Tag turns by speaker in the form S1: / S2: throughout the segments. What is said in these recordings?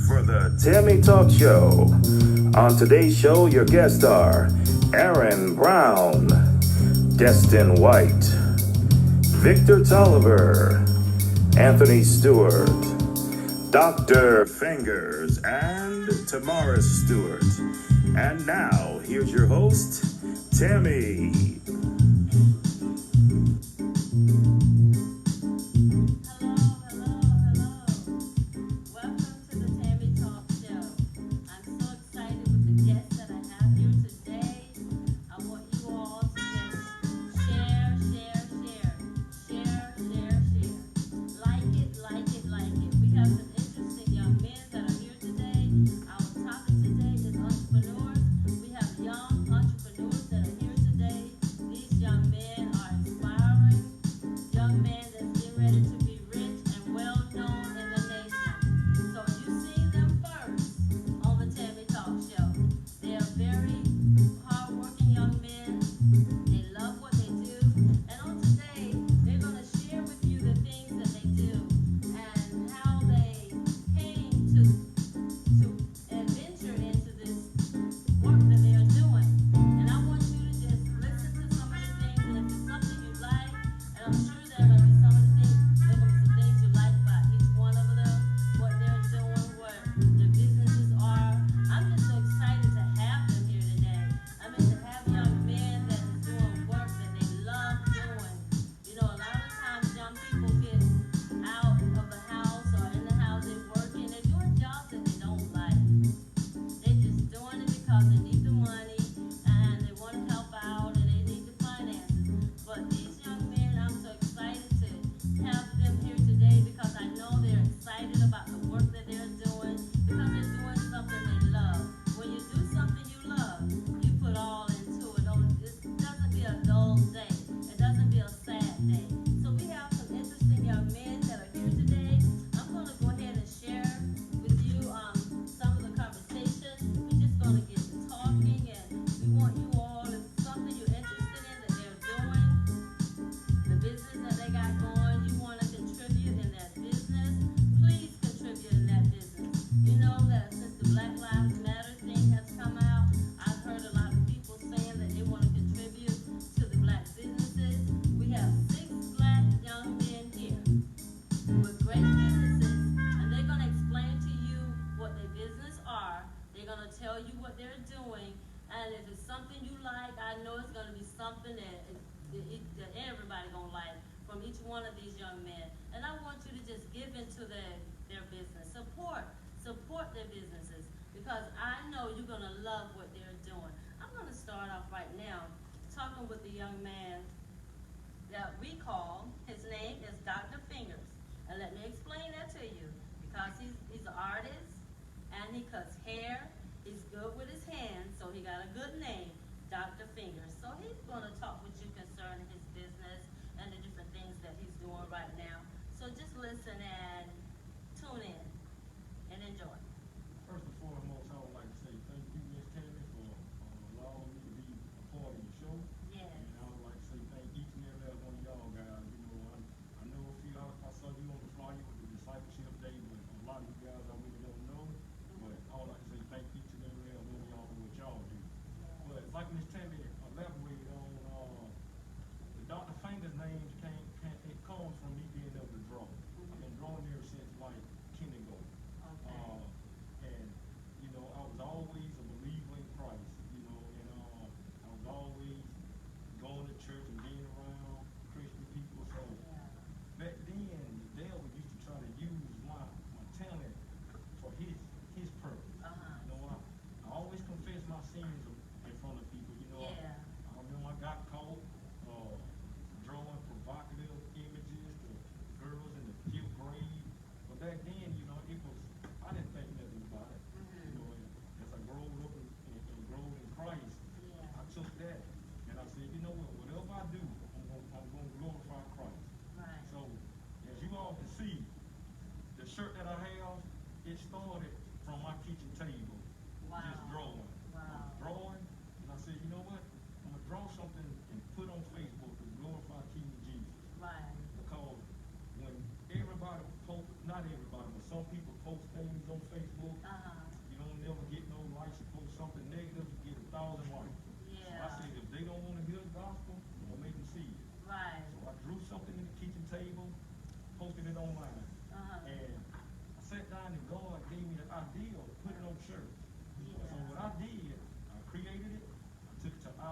S1: for the Tammy Talk Show. On today's show, your guests are Aaron Brown, Destin White, Victor Tolliver, Anthony Stewart, Dr. Fingers, and Tamara Stewart. And now, here's your host, Tammy.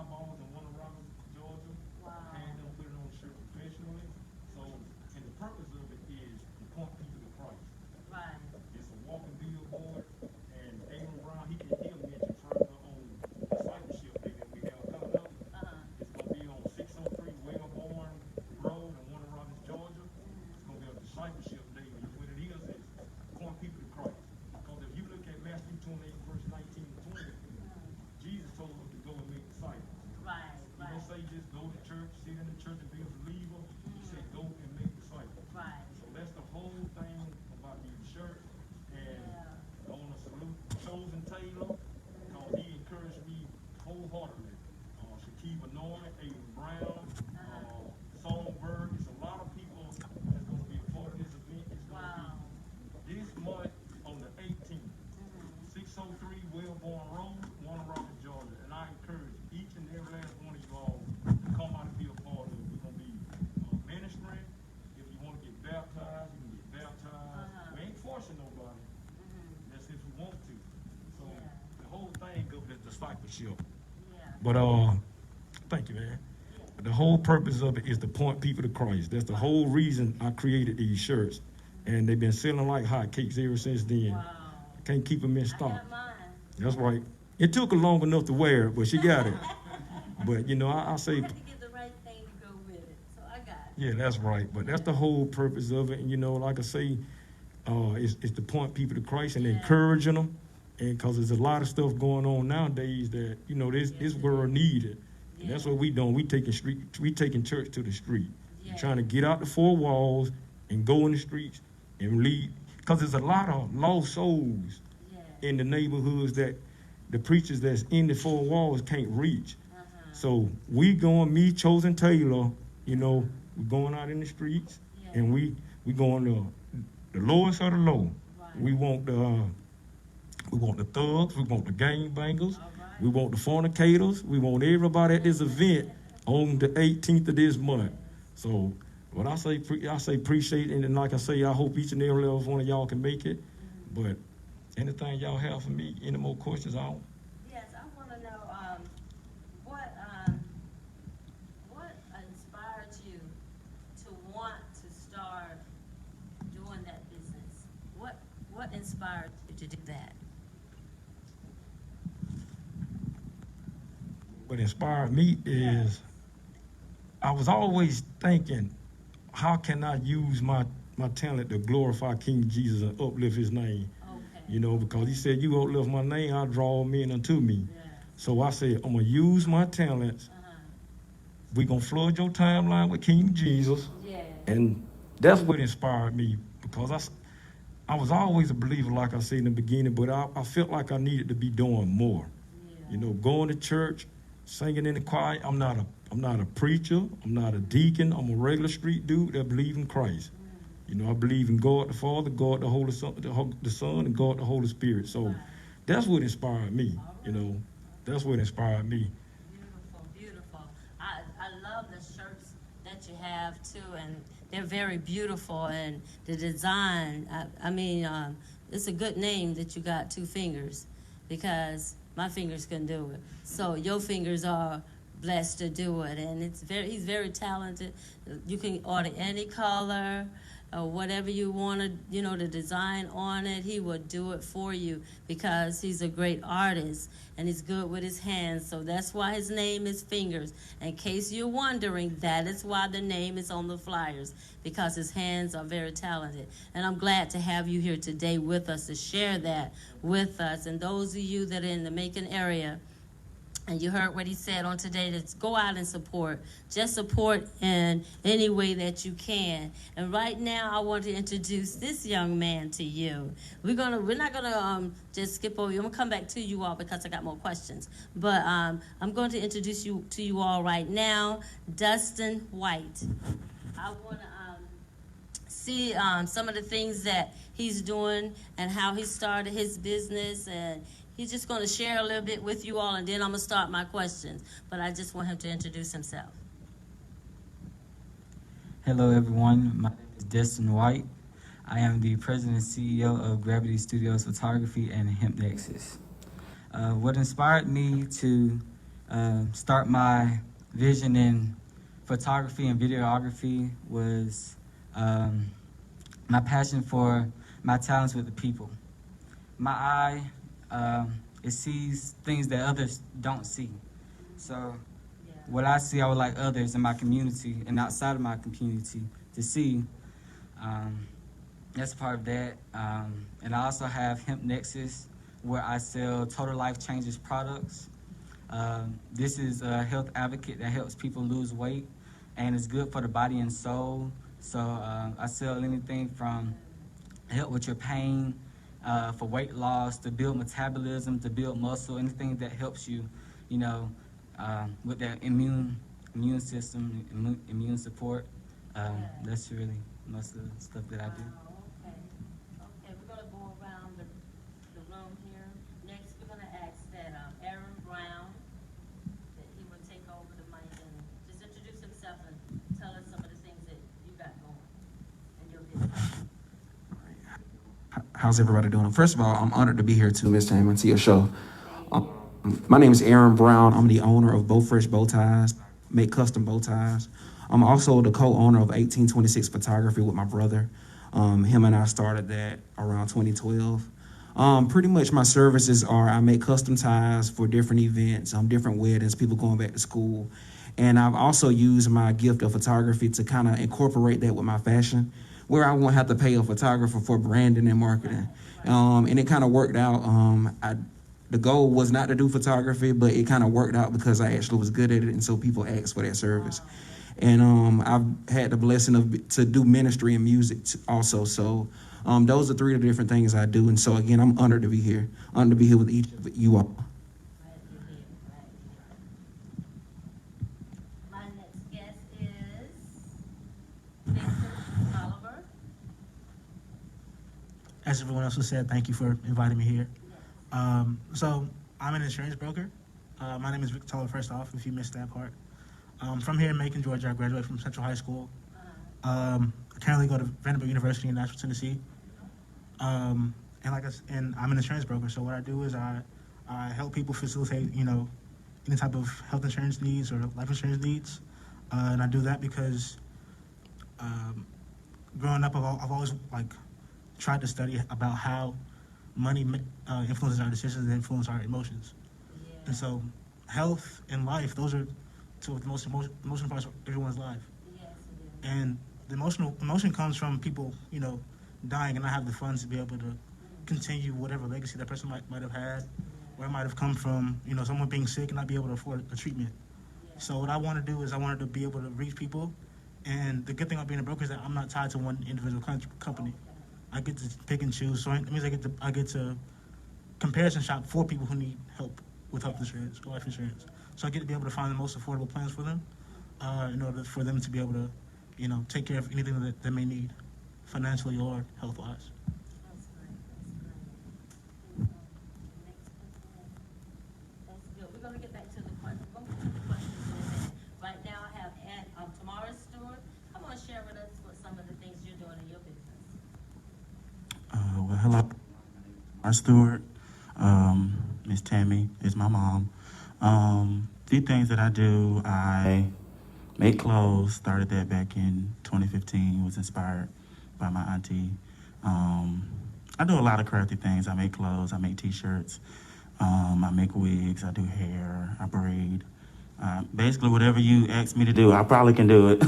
S2: eyeballs in Warner Robins, Georgia.
S3: Wow.
S2: Had them put it on the shirt professionally. So, and the purpose of it is to point people to Christ.
S3: Right.
S2: It's a walking billboard, and Aaron Brown, he'll mention further on discipleship day that we have coming up. It's going to be on 603 Wellborn Road in Warner Robins, Georgia. It's going to be a discipleship day. And what it is point people to Christ. Because if you look at Matthew 28, verse 19 and 20, Jesus told us to go and make disciples.
S3: Right.
S2: He didn't say just go to church, sit in the church and be a believer. He said go and make disciples.
S3: Right.
S2: So that's the whole thing about these shirts. And I want to salute Chosen Taylor because he encouraged me wholeheartedly. Shakiva Norman, Aiden Brown, Songbird. It's a lot of people that's going to be a part of this event. It's going to be this month on the 18th, 603 Wellborn Road, Warner Robins, Georgia. And I encourage each and every last one of you all to come out and be a part of it. We're going to be ministering. If you want to get baptized, you can get baptized. We ain't forcing nobody. That's if we want to. So the whole thing goes as discipleship. But thank you, man. But the whole purpose of it is to point people to Christ. That's the whole reason I created these shirts. And they've been selling like hotcakes ever since then.
S3: Wow.
S2: I can't keep them in stock.
S3: I got mine.
S2: That's right. It took her long enough to wear it, but she got it. But, you know, I say...
S3: You had to get the right thing to go with it, so I got it.
S2: Yeah, that's right. But that's the whole purpose of it. And, you know, like I say, it's to point people to Christ and encouraging them. And because there's a lot of stuff going on nowadays that, you know, this world needed. And that's what we doing. We taking church to the street. We're trying to get out the four walls and go in the streets and lead. Because there's a lot of lost souls in the neighborhoods that the preachers that's in the four walls can't reach. So we going, me, Chosen Taylor, you know, we're going out in the streets and we going to the lowest of the low. We want the thugs, we want the gangbangers, we want the fornicators, we want everybody at this event on the 18th of this month. So what I say appreciate it, and like I say, I hope each and every last one of y'all can make it. But anything y'all have for me, any more questions on?
S3: Yes, I want to know what inspired you to want to start doing that business? What inspired you to do that?
S2: What inspired me is I was always thinking, how can I use my talent to glorify King Jesus and uplift his name?
S3: Okay.
S2: You know, because he said, you uplift my name, I'll draw men unto me.
S3: Yeah.
S2: So I said, I'm going to use my talents. We're going to flood your timeline with King Jesus.
S3: Yeah.
S2: And that's what inspired me, because I was always a believer, like I said in the beginning, but I felt like I needed to be doing more.
S3: Yeah.
S2: You know, going to church, singing in the choir. I'm not a preacher. I'm not a deacon. I'm a regular street dude that believes in Christ. You know, I believe in God the Father, God the Holy Son, the Son, and God the Holy Spirit. So that's what inspired me. You know, that's what inspired me.
S3: Beautiful, beautiful. I love the shirts that you have too, and they're very beautiful. And the design, I mean, it's a good name that you got Two Fingers, because my fingers couldn't do it. So your fingers are blessed to do it, and he's very talented. You can order any color or whatever you want to, you know, the design on it. He will do it for you because he's a great artist and he's good with his hands. So that's why his name is Fingers. In case you're wondering, that is why the name is on the flyers, because his hands are very talented. And I'm glad to have you here today with us to share that with us. And those of you that are in the Macon area, and you heard what he said on today, to go out and support. Just support in any way that you can. And right now, I want to introduce this young man to you. We're not gonna just skip over you. I'm gonna come back to you all because I got more questions. But I'm going to introduce you to you all right now, Dustin White. I want to see some of the things that he's doing and how he started his business, and he's just going to share a little bit with you all, and then I'm going to start my questions. But I just want him to introduce himself.
S4: Hello, everyone. My name is Dustin White. I am the president and CEO of Gravity Studios Photography and Hemp Nexus. What inspired me to start my vision in photography and videography was my passion for my talents with the people. My eye, it sees things that others don't see. So what I see, I would like others in my community and outside of my community to see. That's part of that. And I also have Hemp Nexus, where I sell Total Life Changes products. This is a health advocate that helps people lose weight, and it's good for the body and soul. So I sell anything from help with your pain, for weight loss, to build metabolism, to build muscle, anything that helps you, with that immune system, immune support. That's really most of the stuff that I do.
S3: Okay. Okay, we're gonna go around the room here. Next, we're gonna ask that Aaron Brown, that he would take over the mic and just introduce himself and tell us some of the things that you got going in your business.
S5: How's everybody doing? First of all, I'm honored to be here too, Miss Tammy, to your show. My name is Aaron Brown. I'm the owner of Bow Fresh Bow Ties, make custom bow ties. I'm also the co-owner of 1826 Photography with my brother. Him and I started that around 2012. Pretty much my services are I make custom ties for different events, different weddings, people going back to school. And I've also used my gift of photography to kind of incorporate that with my fashion, where I won't have to pay a photographer for branding and marketing. And it kind of worked out. The goal was not to do photography, but it kind of worked out because I actually was good at it, and so people asked for that service. And I've had the blessing to do ministry and music also. So those are three of the different things I do. And so again, I'm honored to be here. Honored to be here with each of you all.
S3: My next guest is Victor Oliver.
S6: As everyone else has said, thank you for inviting me here. So I'm an insurance broker. My name is Victor Oliver, first off, if you missed that part. From here in Macon, Georgia. I graduated from Central High School. I currently go to Vanderbilt University in Nashville, Tennessee. And I'm an insurance broker. So what I do is I help people facilitate, any type of health insurance needs or life insurance needs. And I do that because growing up, I've always tried to study about how money influences our decisions and influence our emotions.
S3: Yeah.
S6: And so health and life, those are two of the most emotional parts of everyone's life.
S3: Yes, it is.
S6: And the emotion comes from people, dying and not have the funds to be able to continue whatever legacy that person might have had, or it might have come from, someone being sick and not be able to afford a treatment.
S3: Yeah.
S6: So what I want to do is I wanted to be able to reach people. And the good thing about being a broker is that I'm not tied to one individual company. I get to pick and choose. So it means I get to comparison shop for people who need help with health insurance or life insurance. So I get to be able to find the most affordable plans for them, in order for them to be able to, take care of anything that they may need, financially or health-wise.
S3: That's great. That's good. We're gonna get back to the questions. We're gonna get to the questions in a minute. Right now, I have Tamara Stewart. Come on, share with us what some of the things you're doing in your business.
S7: Well, hello. I'm Stewart. Miss Tammy is my mom. Few things that I do, I make clothes. Started that back in 2015. Was inspired by my auntie. I do a lot of crafty things. I make clothes. I make T-shirts. I make wigs. I do hair. I braid. Basically, whatever you ask me to do, I probably can do it.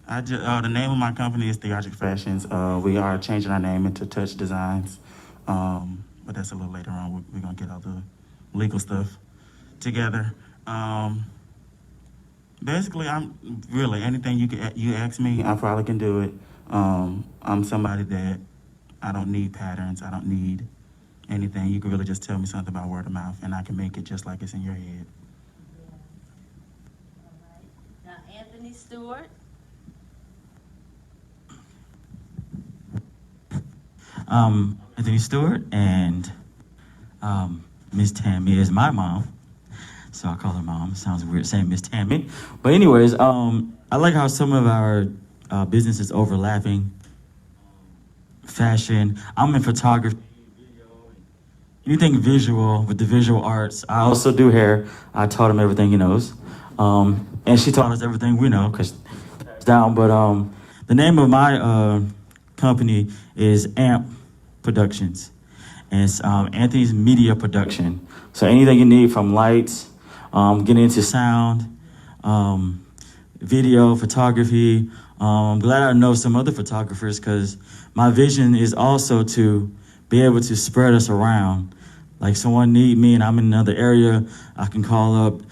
S7: The name of my company is Theatric Fashions. We are changing our name into Touch Designs, but that's a little later on. We're gonna get all the legal stuff together. Basically, I'm really anything you ask me, I probably can do it. I'm somebody that I don't need patterns. I don't need anything. You can really just tell me something about word of mouth, and I can make it just like it's in your head.
S3: Yeah. All right. Now, Anthony Stewart.
S4: Anthony Stewart, and Miss Tammy is my mom, so I call her mom. Sounds weird saying Miss Tammy, but anyways, I like how some of our businesses overlapping. Fashion. I'm in photography, video, anything visual with the visual arts. I also do hair. I taught him everything he knows. And she taught us everything we know because it's down. But the name of my company is AMP Productions. And it's Anthony's Media Production. So anything you need from lights, getting into sound, video, photography. I'm glad I know some other photographers because my vision is also to be able to spread us around. Like someone need me and I'm in another area, I can call up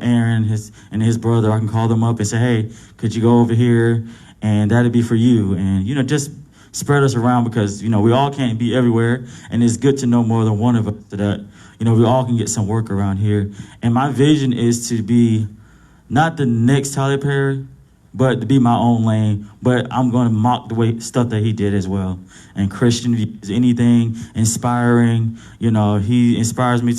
S4: Aaron and his brother. I can call them up and say, hey, could you go over here? And that'd be for you. And, just spread us around because, we all can't be everywhere. And it's good to know more than one of us so that, we all can get some work around here. And my vision is to be not the next Tyler Perry, but to be my own lane. But I'm going to mock the way stuff that he did as well. And Christian views, anything inspiring, he inspired me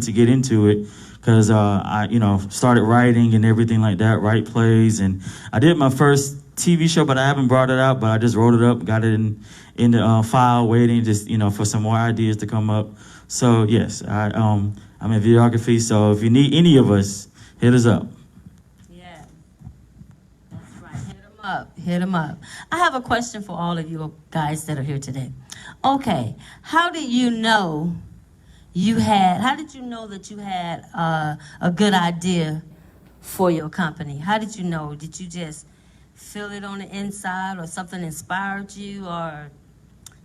S4: to get into it because I started writing and everything like that, write plays. And I did my first TV show, but I haven't brought it out, but I just wrote it up, got it in the file waiting just, for some more ideas to come up. So yes, I'm in videography. So if you need any of us, hit us up.
S3: Yeah, that's right. Hit them up. Hit them up. I have a question for all of you guys that are here today. Okay, how did you know that you had a good idea for your company? How did you know? Did you just feel it on the inside, or something inspired you, or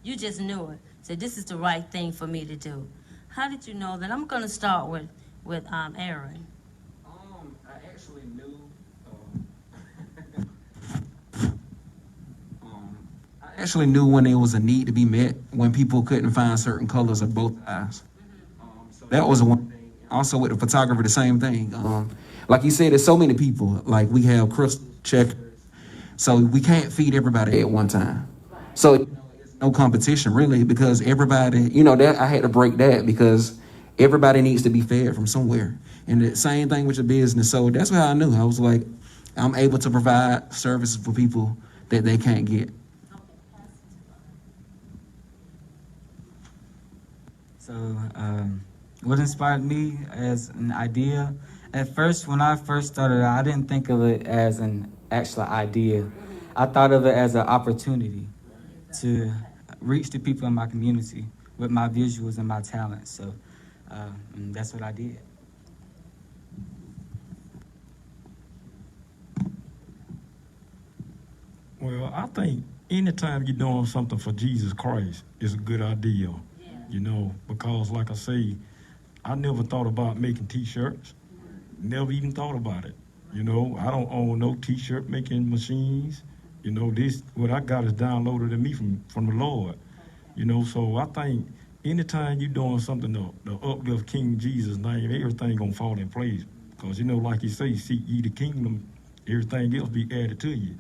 S3: you just knew it? Said, this is the right thing for me to do. How did you know that? I'm going to start with Aaron.
S5: I actually knew. I actually knew when there was a need to be met, when people couldn't find certain colors of both eyes. So that was one thing. Also with the photographer, the same thing. Like you said, there's so many people. Like we have crystal checkers, so we can't feed everybody at one time. So it's no competition really because everybody, that I had to break that because everybody needs to be fed from somewhere. And the same thing with your business. So that's how I knew. I was like, I'm able to provide services for people that they can't get.
S4: So what inspired me as an idea? At first, when I first started, I didn't think of it as an actual idea. I thought of it as an opportunity to reach the people in my community with my visuals and my talents. So and that's what I did.
S2: Well, I think anytime you're doing something for Jesus Christ, it's a good idea. Because like I say, I never thought about making T-shirts. Never even thought about it. I don't own no T-shirt making machines. This what I got is downloaded to me from the Lord. So I think anytime you're doing something to uplift King Jesus' name, everything gonna fall in place. Because like you say, seek ye the kingdom, everything else be added to you.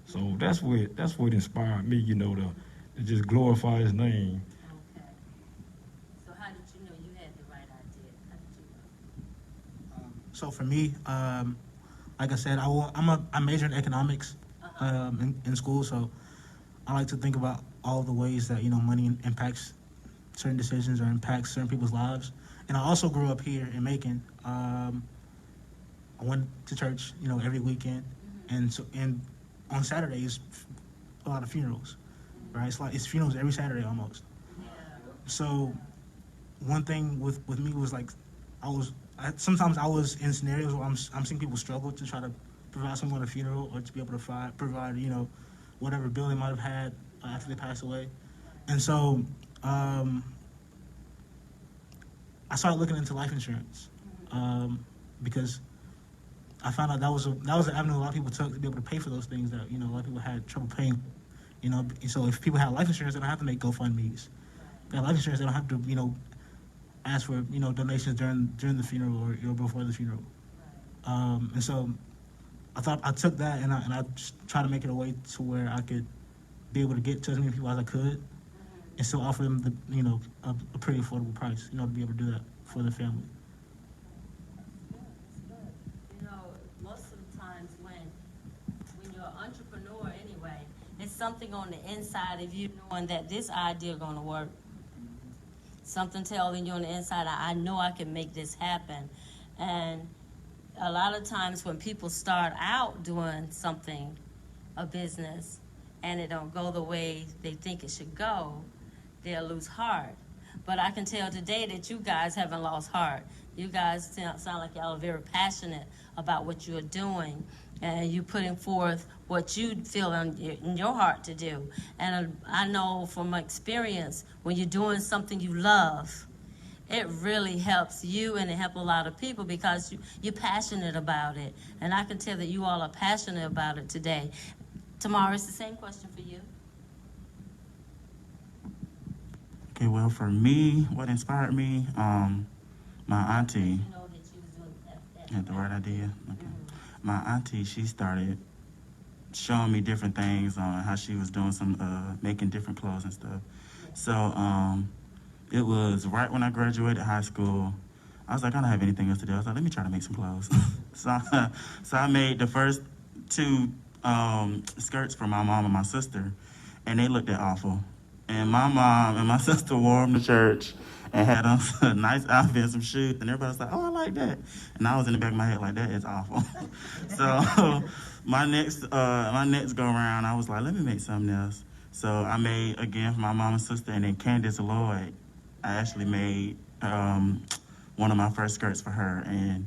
S2: So that's what inspired me, to just glorify His name.
S3: Okay. So how did you know you had the right idea? How did you know?
S6: So for me, like I said, I major in economics in school, so I like to think about all the ways that money impacts certain decisions or impacts certain people's lives. And I also grew up here in Macon. I went to church, every weekend, and on Saturdays, a lot of funerals, right? It's funerals every Saturday almost. So one thing with me was like, sometimes I was in scenarios where I'm seeing people struggle to try to provide someone a funeral or to be able to provide whatever bill they might have had after they passed away. And so I started looking into life insurance because I found out that was an avenue a lot of people took to be able to pay for those things that a lot of people had trouble paying. So if people have life insurance, they don't have to make GoFundMe's. If they have life insurance, they don't have to ask for donations during the funeral or before the funeral. And so I took that and I just tried to make it a way to where I could be able to get to as many people as I could and still offer them a pretty affordable price. To be able to do that for the family.
S3: Most of the times when you're an entrepreneur anyway, it's something on the inside of you knowing that this idea gonna work. something telling you on the inside, I know I can make this happen. And a lot of times when people start out doing something, a business, and it don't go the way they think it should go, they'll lose heart. But I can tell today that you guys haven't lost heart. You guys sound like y'all are very passionate about what you're doing, and you putting forth what you feel in your heart to do. And I know from experience, when you're doing something you love, it really helps you and it helps a lot of people because you're passionate about it. And I can tell that you all are passionate about it today. Tamara, it's the same question for you.
S7: Okay, well, for me, what inspired me, my auntie,
S3: You know that you was doing that.
S7: had the right idea. Okay. My auntie, she started showing me different things on how she was doing some, making different clothes and stuff. So, it was right when I graduated high school. I was like, I don't have anything else to do. I was like, let me try to make some clothes. so I made the first two skirts for my mom and my sister, and they looked awful. And my mom and my sister wore them to church and had on a nice outfit and some shoes, and everybody was like, oh, I like that. And I was in the back of my head like, that is awful. So my next go around, I was like, let me make something else. So I made, again, for my mom and sister, and then Candace Lloyd, I actually made one of my first skirts for her, and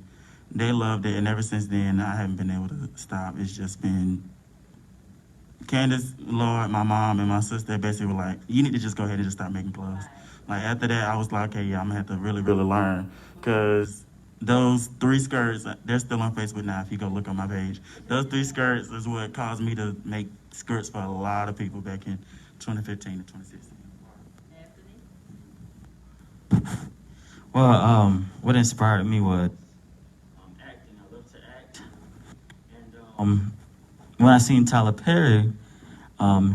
S7: they loved it. And ever since then, I haven't been able to stop. It's just been Candace Lloyd, my mom, and my sister basically were like, you need to just go ahead and just start making clothes. Like, after that, I was like, okay, yeah, I'm going to have to really, really learn. Because those 3 skirts, they're still on Facebook now if you go look on my page. Those 3 skirts is what caused me to make skirts for a lot of people back in 2015 to 2016.
S8: Well, what inspired me was acting. I love to act. And when I seen Tyler Perry,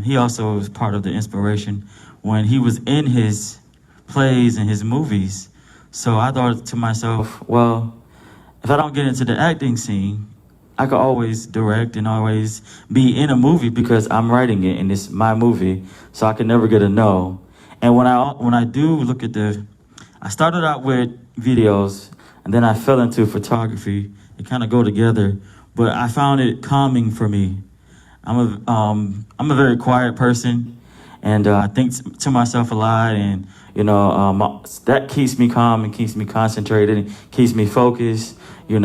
S8: he also was part of the inspiration when he was in his plays and his movies. So I thought to myself, well, if I don't get into the acting scene, I could always direct and always be in a movie because I'm writing it and it's my movie, so I could never get a no. And when I do look at I started out with videos and then I fell into photography. They kind of go together, but I found it calming for me. I'm a very quiet person, and I think to myself a lot, and that keeps me calm and keeps me concentrated and keeps me focused. When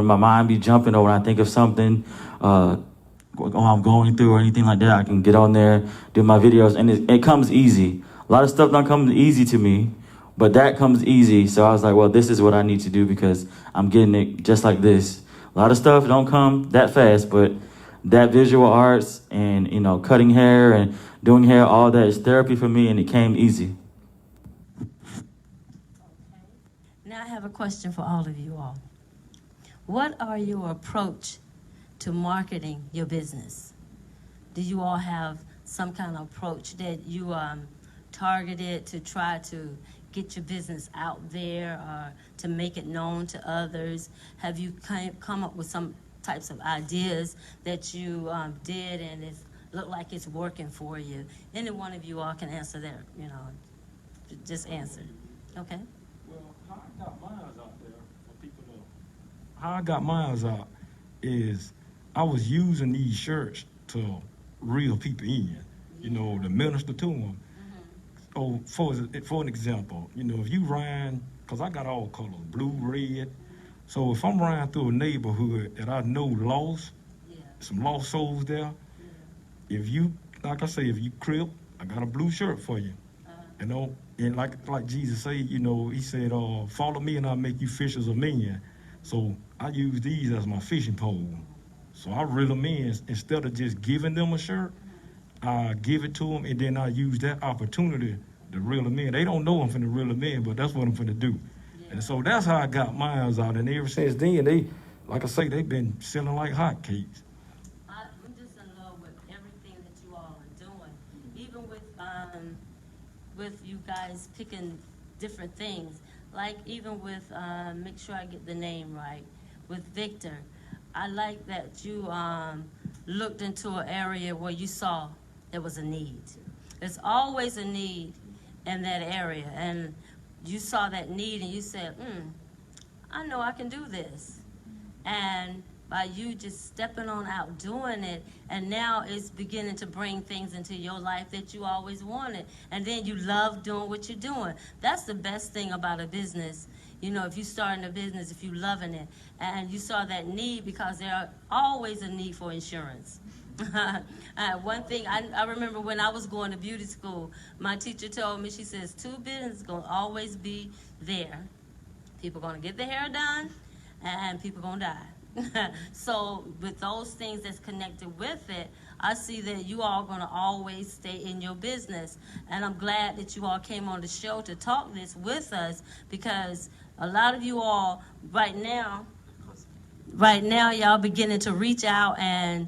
S8: my mind be jumping or when I think of something I'm going through or anything like that, I can get on there, do my videos, and it comes easy. A lot of stuff don't come easy to me, but that comes easy. So I was like, well, this is what I need to do because I'm getting it just like this. A lot of stuff don't come that fast, but that visual arts and, cutting hair and doing hair, all that is therapy for me, and it came easy.
S3: Now I have a question for all of you all. What are your approach to marketing your business? Do you all have some kind of approach that you targeted to try to get your business out there or to make it known to others? Have you come up with some types of ideas that you did and it looked like it's working for you? Any one of you all can answer that, just answer. Okay?
S2: Well, how I got mine out there for people to know. How I got mine out is I was using these shirts to reel people in, to minister to them. Oh, for an example, if you riding, because I got all colors, blue, red. So if I'm riding through a neighborhood that I know lost, some lost souls there, if you, like I say, if you crip, I got a blue shirt for you. And like Jesus said, he said, follow me and I'll make you fishers of men. So I use these as my fishing pole. So I reel them in instead of just giving them a shirt. I give it to them, and then I use that opportunity to reel them in. They don't know I'm finna reel them in, but that's what I'm finna do. Yeah. And so that's how I got mine out. And ever since then, like I say, they've been selling like hotcakes.
S3: I'm just in love with everything that you all are doing, even with you guys picking different things. Like even with, make sure I get the name right, with Victor. I like that you looked into an area where you saw there was a need. There's always a need, in that area, and you saw that need, and you said, I know I can do this. And by you just stepping on out doing it, and now it's beginning to bring things into your life that you always wanted, and then you love doing what you're doing. That's the best thing about a business. You know, if you starting a business, if you loving it, and you saw that need, because there are always a need for insurance. One thing, I remember when I was going to beauty school, my teacher told me, she says, two businesses going to always be there. People going to get their hair done, and people going to die. So with those things that's connected with it, I see that you all going to always stay in your business. And I'm glad that you all came on the show to talk this with us, because a lot of you all right now y'all beginning to reach out and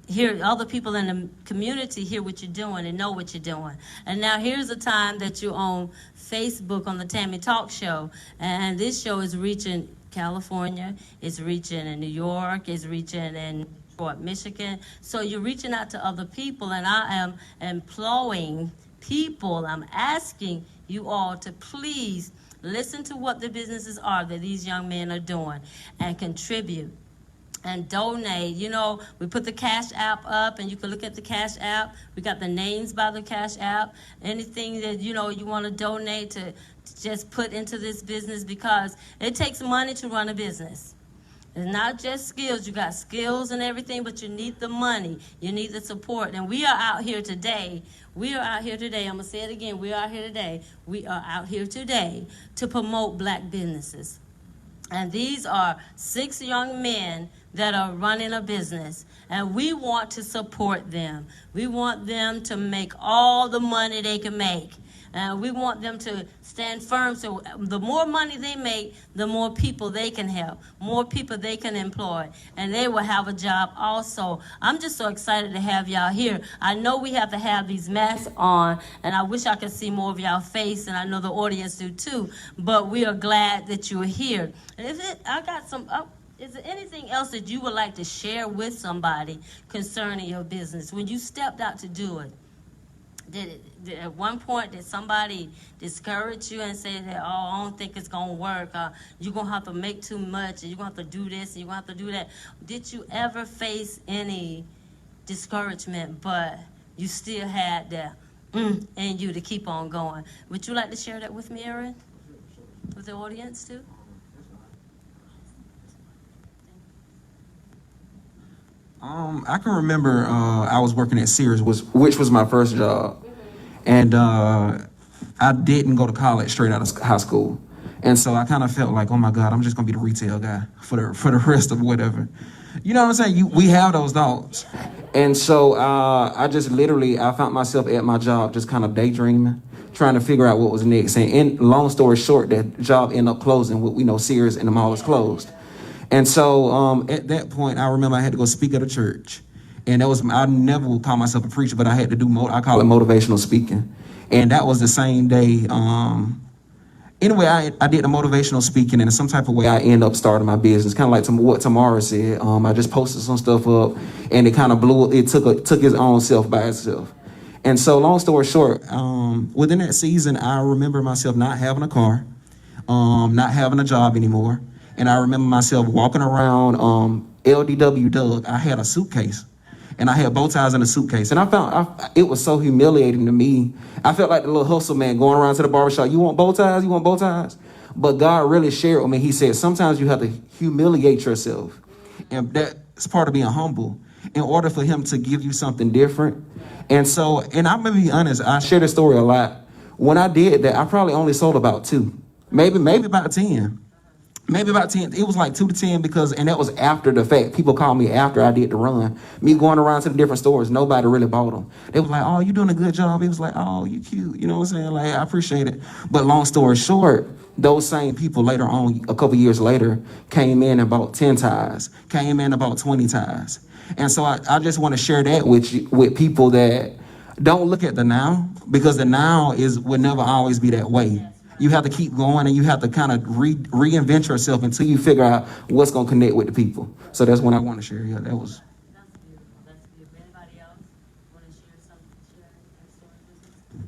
S3: hear other people in the community hear what you're doing and know what you're doing. And now here's a time that you're on Facebook on the Tammy Talk Show, and this show is reaching California, it's reaching in New York, it's reaching in Detroit, Michigan. So you're reaching out to other people, and I am employing people. I'm asking you all to please listen to what the businesses are that these young men are doing and contribute and donate. You know, we put the Cash App up, and you can look at the Cash App. We got the names by the Cash App. Anything that, you know, you want to donate to just put into this business, because it takes money to run a business. It's not just skills. You got skills and everything, but you need the money. You need the support. And we are out here today. We are out here today. I'm going to say it again. We are here today. We are out here today to promote black businesses. And these are 6 young men that are running a business, and we want to support them. We want them to make all the money they can make. We want them to stand firm, so the more money they make, the more people they can help, more people they can employ, and they will have a job also. I'm just so excited to have y'all here. I know we have to have these masks on, and I wish I could see more of y'all face, and I know the audience do too, but we are glad that you're here. And is there anything else that you would like to share with somebody concerning your business when you stepped out to do it? At one point, did somebody discourage you and say that, oh, I don't think it's going to work, you're going to have to make too much, and you're going to have to do this, and you're going to have to do that? Did you ever face any discouragement, but you still had that in you to keep on going? Would you like to share that with me, Aaron? With the audience, too?
S5: I can remember I was working at Sears, which was my first job, and I didn't go to college straight out of high school, and so I kind of felt like, oh my God, I'm just gonna be the retail guy for the rest of whatever. You know what I'm saying? We have those thoughts, and so I just literally I found myself at my job just kind of daydreaming, trying to figure out what was next. And long story short, that job ended up closing. We know Sears and the mall is closed. And so at that point, I remember I had to go speak at a church. And I never would call myself a preacher, but I had to do, I call it motivational speaking. And that was the same day. Anyway, I did the motivational speaking, and in some type of way, I ended up starting my business, kind of like what Tamara said. I just posted some stuff up, and it kind of took its own self by itself. And so long story short, within that season, I remember myself not having a car, not having a job anymore. And I remember myself walking around LDW Doug. I had a suitcase, and I had bow ties in a suitcase. And I found it was so humiliating to me. I felt like the little hustle man going around to the barbershop. You want bow ties? You want bow ties? But God really shared with me. He said, sometimes you have to humiliate yourself. And that's part of being humble in order for him to give you something different. And so, and I'm going to be honest, I share this story a lot. When I did that, I probably only sold about 2, maybe about 10. Maybe about 10. It was like 2 to 10 and that was after the fact. People called me after I did the run. Me going around to the different stores, nobody really bought them. They was like, oh, you doing a good job. It was like, oh, you cute. You know what I'm saying? Like, I appreciate it. But long story short, those same people later on, a couple years later, came in and bought 10 ties, came in about 20 ties. And so I just want to share that with people that don't look at the now, because the now will never always be that way. You have to keep going, and you have to kind of reinvent yourself until you figure out what's going to connect with the people. So that's what I want to share. Yeah, that was.
S3: That's beautiful. That's beautiful. Anybody else want to share something? Share their story with us?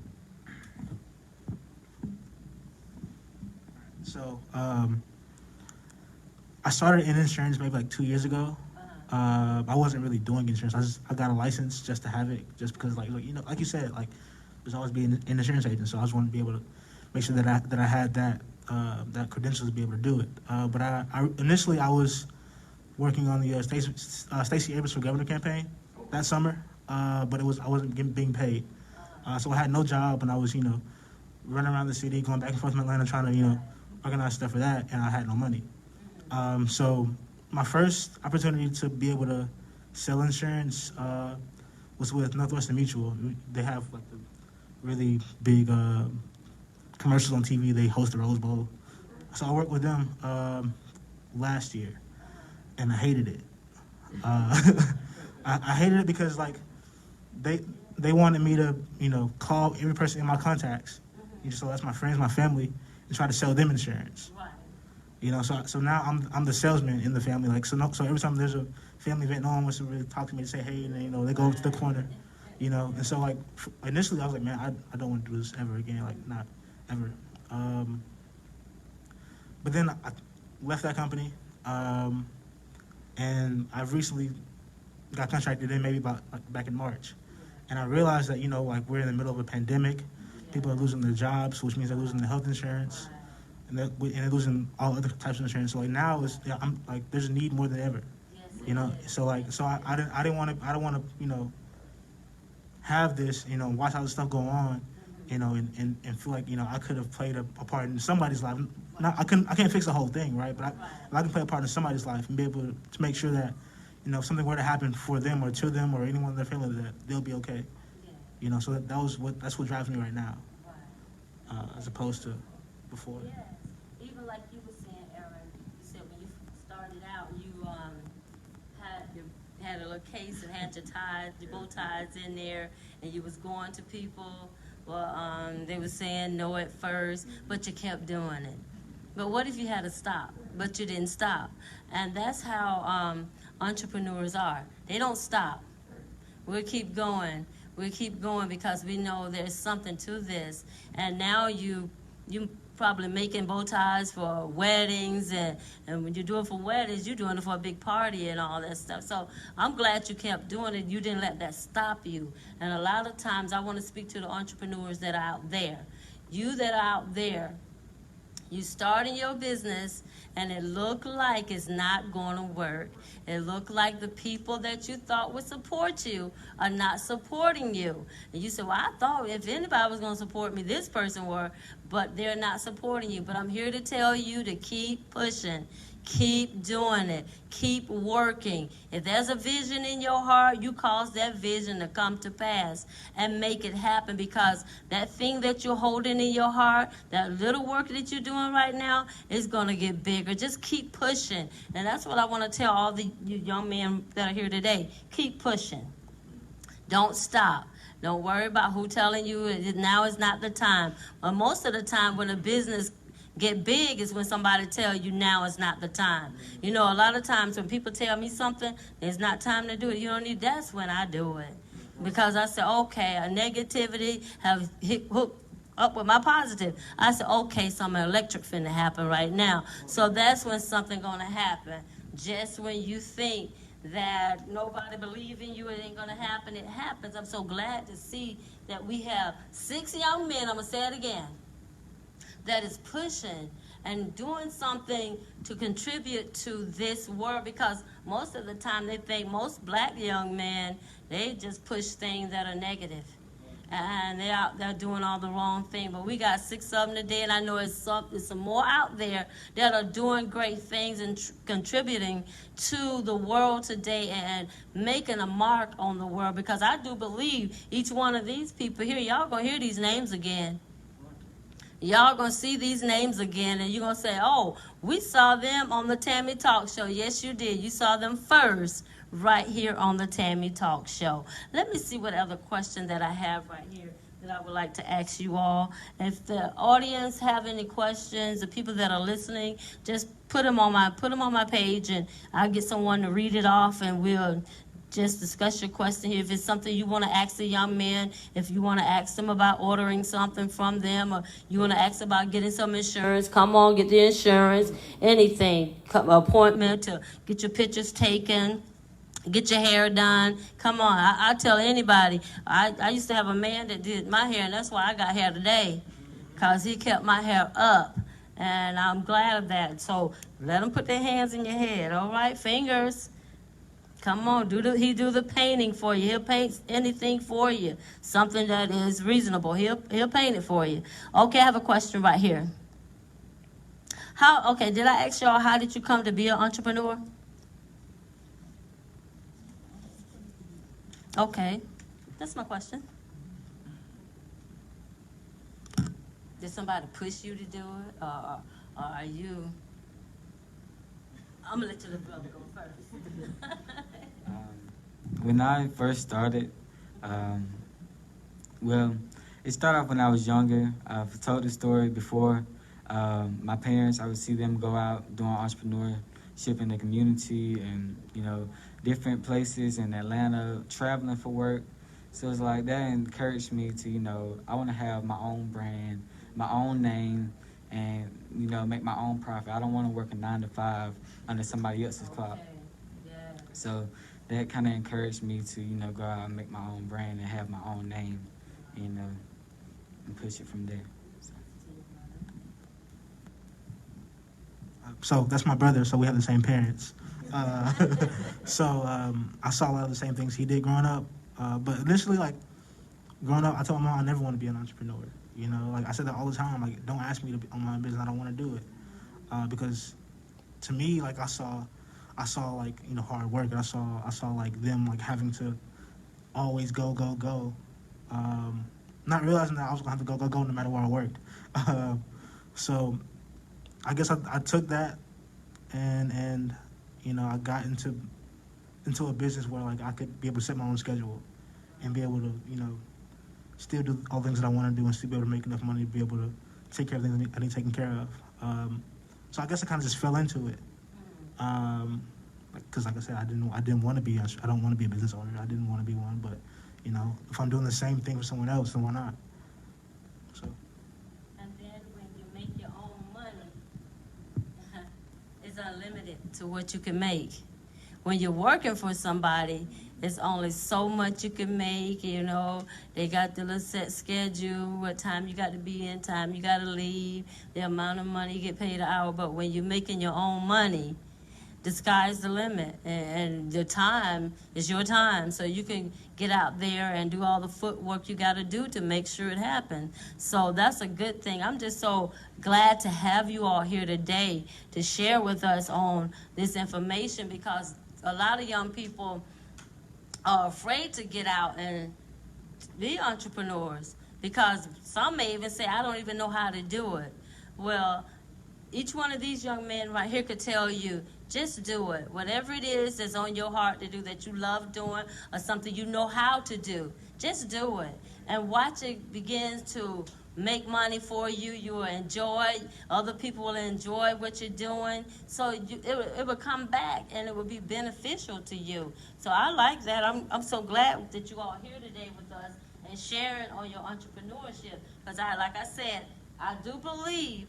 S6: I started in insurance maybe like 2 years ago. I wasn't really doing insurance. I got a license just to have it, just because like like you said, like there's always being an insurance agent. So I just wanted to be able to make sure that I had that credentials to be able to do it. But I initially I was working on the Stacey Abrams for Governor campaign that summer, but I wasn't being paid. So I had no job, and I was running around the city, going back and forth from Atlanta, trying to organize stuff for that, and I had no money. So my first opportunity to be able to sell insurance was with Northwestern Mutual. They have like the really big commercials on TV. They host the Rose Bowl. So I worked with them last year, and I hated it. I hated it because like they wanted me to call every person in my contacts, so that's my friends, my family, and try to sell them insurance. So now I'm the salesman in the family. Like so every time there's a family event, no one wants to really talk to me to say hey, and they go to the corner, And so like initially I was like, man, I don't want to do this ever again, like not ever. But then I left that company, and I've recently got contracted in maybe about back in March, and I realized that like we're in the middle of a pandemic, people are losing their jobs, which means they're losing their health insurance. And they're losing all other types of insurance. So like now I'm like there's a need more than ever, So I don't want to have this watch all this stuff go on, and feel like I could have played a part in somebody's life. I can't fix the whole thing, right? But I can play a part in somebody's life and be able to make sure that if something were to happen for them or to them or anyone in their family, that they'll be okay. So that's what drives me right now, as opposed to before.
S3: Even like you were saying, Aaron, you said when you started out, you had a little case and had your bow ties in there, and you was going to people. Well, they were saying no at first, but you kept doing it. But what if you had to stop, but you didn't stop? And that's how entrepreneurs are. They don't stop. We'll keep going. We'll keep going because we know there's something to this. And now you probably making bow ties for weddings, and when you do it for weddings, you're doing it for a big party and all that stuff. So I'm glad you kept doing it. You didn't let that stop you. And a lot of times I want to speak to the entrepreneurs that are out there. You that are out there, you starting your business and it look like it's not going to work. It look like the people that you thought would support you are not supporting you. And you say, well, I thought if anybody was going to support me, this person were, but they're not supporting you. But I'm here to tell you to keep pushing. Keep doing it. Keep working. If there's a vision in your heart, you cause that vision to come to pass and make it happen, because that thing that you're holding in your heart, that little work that you're doing right now, is going to get bigger. Just keep pushing. And that's what I want to tell all the young men that are here today. Keep pushing. Don't stop. Don't worry about who telling you now is not the time. But most of the time when a business get big is when somebody tell you now is not the time. A lot of times when people tell me something, it's not time to do it. You don't need, that's when I do it. Because I say, okay, a negativity have hooked up with my positive. I said, okay, something electric finna happen right now. So that's when something gonna happen. Just when you think that nobody believe in you, it ain't gonna happen, it happens. I'm so glad to see that we have 6 young men, I'm gonna say it again, that is pushing and doing something to contribute to this world, because most of the time they think most black young men, they just push things that are negative. And they're out there doing all the wrong thing. But we got 6 of them today, and I know it's some more out there that are doing great things and contributing to the world today and making a mark on the world, because I do believe each one of these people here, y'all gonna hear these names again. Y'all gonna see these names again, and you're gonna say, oh, we saw them on the Tammy Talk Show. Yes, you did. You saw them first right here on the Tammy Talk Show. Let me see what other question that I have right here that I would like to ask you all. If the audience have any questions, the people that are listening, just put them on my page, and I'll get someone to read it off, and we'll just discuss your question here. If it's something you want to ask the young man, if you want to ask them about ordering something from them, or you want to ask about getting some insurance, come on, get the insurance, anything, appointment to get your pictures taken, get your hair done. Come on, I tell anybody. I used to have a man that did my hair, and that's why I got hair today, because he kept my hair up, and I'm glad of that. So let them put their hands in your head, all right? Fingers. Come on, he do the painting for you. He'll paint anything for you. Something that is reasonable. He'll paint it for you. Okay, I have a question right here. Did I ask y'all, how did you come to be an entrepreneur? Okay, that's my question. Did somebody push you to do it, or are you? I'm gonna let your little brother go first.
S4: When I first started, well, it started off when I was younger. I've told the story before. My parents, I would see them go out doing entrepreneurship in the community and, different places in Atlanta, traveling for work. So it's like that encouraged me to, I want to have my own brand, my own name, and, make my own profit. I don't want to work a 9 to 5 under somebody else's clock.
S3: Yeah.
S4: So that kind of encouraged me to, go out and make my own brand and have my own name, and push it from there.
S6: So that's my brother, so we have the same parents. I saw a lot of the same things he did growing up. But initially, like, growing up, I told my mom I never want to be an entrepreneur. Like I said that all the time. Like, don't ask me to own my own business. I don't want to do it. Because to me, like, I saw like, hard work. And I saw like them like having to always go. Not realizing that I was gonna have to go no matter where I worked. So I guess I took that and I got into a business where like I could be able to set my own schedule and be able to still do all the things that I want to do and still be able to make enough money to be able to take care of things I need taken care of. So I guess I kind of just fell into it. Because like I said, I didn't want to be. I don't want to be a business owner. I didn't want to be one. But if I'm doing the same thing for someone else, then why not? So.
S3: And then when you make your own money, it's unlimited to what you can make. When you're working for somebody, it's only so much you can make. They got the little set schedule, what time you got to be in, time you got to leave, the amount of money you get paid an hour. But when you're making your own money, the sky's the limit, and the time is your time, so you can get out there and do all the footwork you got to do to make sure it happens. So that's a good thing. I'm just so glad to have you all here today to share with us on this information, because a lot of young people are afraid to get out and be entrepreneurs, because some may even say, I don't even know how to do it. Well, each one of these young men right here could tell you, just do it. Whatever it is that's on your heart to do, that you love doing, or something you know how to do, just do it. And watch it begin to make money for you. You will enjoy. Other people will enjoy what you're doing. So it will come back, and it will be beneficial to you. So I like that. I'm so glad that you all are here today with us and sharing on your entrepreneurship. Because like I said, I do believe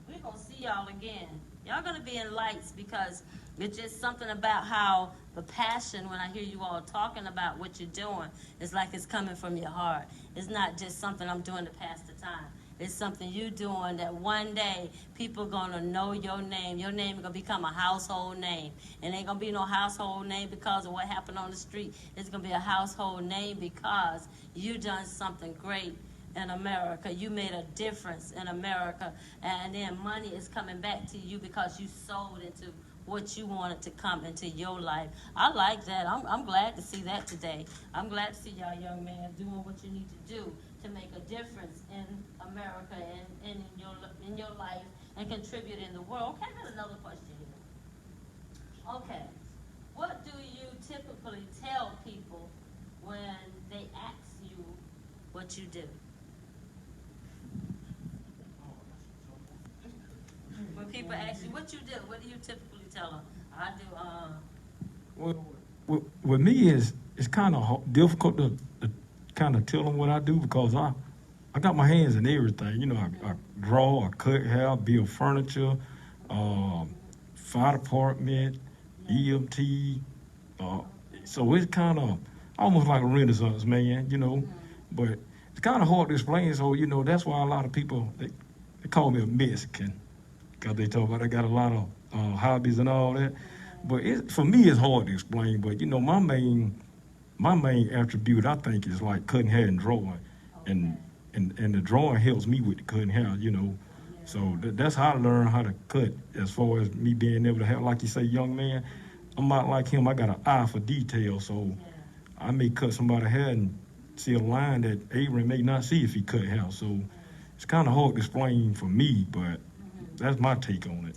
S3: we're going to see y'all again. Y'all going to be in lights, because it's just something about how the passion, when I hear you all talking about what you're doing, it's like it's coming from your heart. It's not just something I'm doing to pass the time. It's something you're doing that one day people are going to know your name. Your name is going to become a household name. And ain't going to be no household name because of what happened on the street. It's going to be a household name because you done something great in America. You made a difference in America, and then money is coming back to you because you sold into what you wanted to come into your life. I like that. I'm glad to see that today. I'm glad to see y'all young men doing what you need to do to make a difference in America and in your life and contribute in the world. Okay, I got another question here. Okay, what do you typically tell people when they ask you what you do? When people ask you what you do, what do you typically tell them? I do,
S2: Well, with me it's kind of difficult to kind of tell them what I do because I got my hands in everything. You know, I draw, I cut hair, build furniture, fire department, EMT. Uh, so it's kind of almost like a Renaissance man, you know. But it's kind of hard to explain. So you know, that's why a lot of people they call me a Mexican because they talk about I got a lot of hobbies and all that. But for me, it's hard to explain. But you know, my main attribute I think is like cutting hair and drawing, and and the drawing helps me with the cutting hair, you know. So that's how I learned how to cut. As far as me being able to have, like you say, young man, I'm not like him. I got an eye for detail, so I may cut somebody's hair and see a line that Abraham may not see if he cut hair. So it's kind of hard to explain for me, but that's my take on it.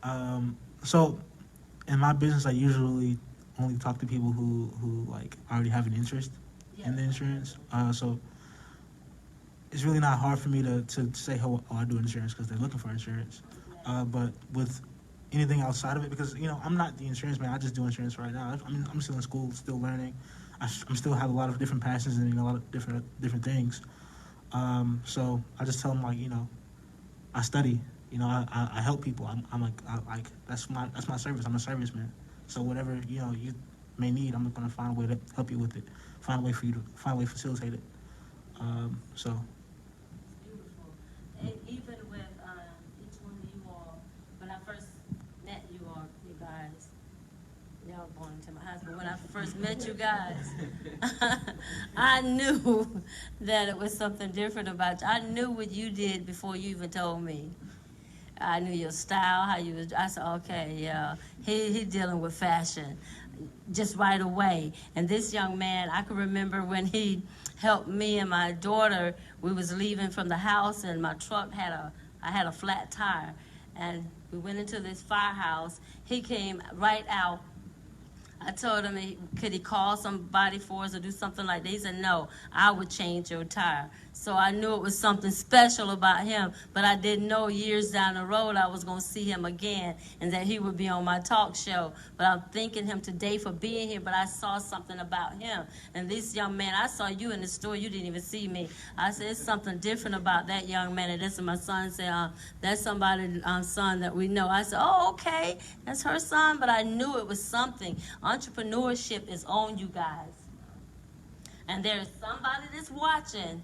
S3: Okay.
S6: So in my business, I usually only talk to people who like already have an interest in the insurance. So it's really not hard for me to say, oh, I do insurance because they're looking for insurance. But with anything outside of it, because, you know, I'm not the insurance man. I just do insurance right now. I mean, I'm still in school, still learning. I'm still have a lot of different passions and, you know, a lot of different things. So I just tell them, like, you know, I study. You know, I help people. I'm like that's my service. I'm a serviceman. So whatever, you know, you may need, I'm gonna find a way to help you with it. Find a way for you to facilitate it. So
S3: Beautiful. And even with each one of you all, when I first met you all, you guys, y'all born into my house, but when I first met you guys, I knew that it was something different about you. I knew what you did before you even told me. I knew your style, how you was. I said, okay, yeah, he dealing with fashion, just right away. And this young man, I can remember when he helped me and my daughter. We was leaving from the house, and my truck I had a flat tire, and we went into this firehouse. He came right out. I told him, could he call somebody for us or do something like that? He said, no, I would change your tire. So I knew it was something special about him, but I didn't know years down the road I was going to see him again and that he would be on my talk show. But I'm thanking him today for being here, but I saw something about him. And this young man, I saw you in the store, you didn't even see me. I said, it's something different about that young man. And this is my son said, that's somebody's son that we know. I said, oh, okay, that's her son, but I knew it was something. Entrepreneurship is on you guys. And there's somebody that's watching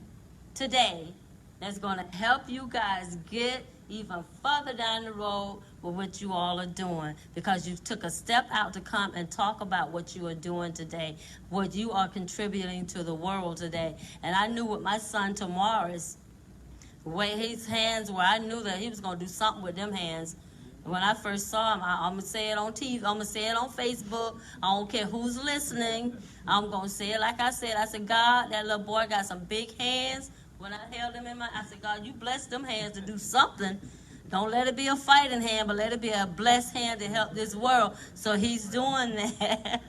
S3: today that's going to help you guys get even further down the road with what you all are doing, because you took a step out to come and talk about what you are doing today, what you are contributing to the world today. And I knew with my son Tamaris, the way his hands were, I knew that he was going to do something with them hands. When I first saw him, I'm going to say it on TV, I'm going to say it on Facebook, I don't care who's listening, I'm going to say it like I said, God, that little boy got some big hands. When I held him in my, I said, God, you bless them hands to do something. Don't let it be a fighting hand, but let it be a blessed hand to help this world. So he's doing that.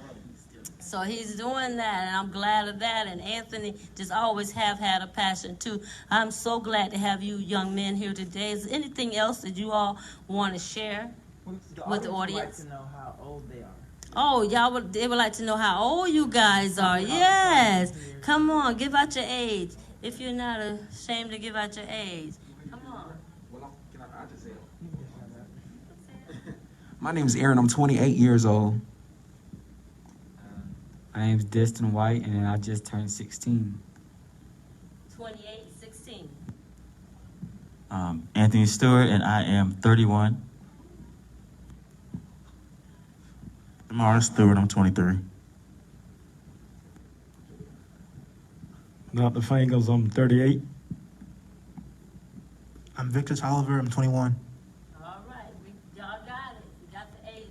S3: So he's doing that, and I'm glad of that. And Anthony just always have had a passion, too. I'm so glad to have you young men here today. Is there anything else that you all want to share with the audience?
S9: Would like to know how old they are.
S3: Oh, they would like to know how old you guys are. Yes. Come on, give out your age. If you're not ashamed to give out your age. Come on.
S5: My name is Aaron. I'm 28 years old.
S4: My name's Destin White, and I just turned 16.
S3: 28, 16.
S8: Anthony Stewart, and I am 31.
S7: Tamara Stewart, I'm 23.
S2: Dr. Fingers, I'm 38.
S6: I'm Victor Tolliver. I'm 21.
S3: All right, y'all got it. We got the ages.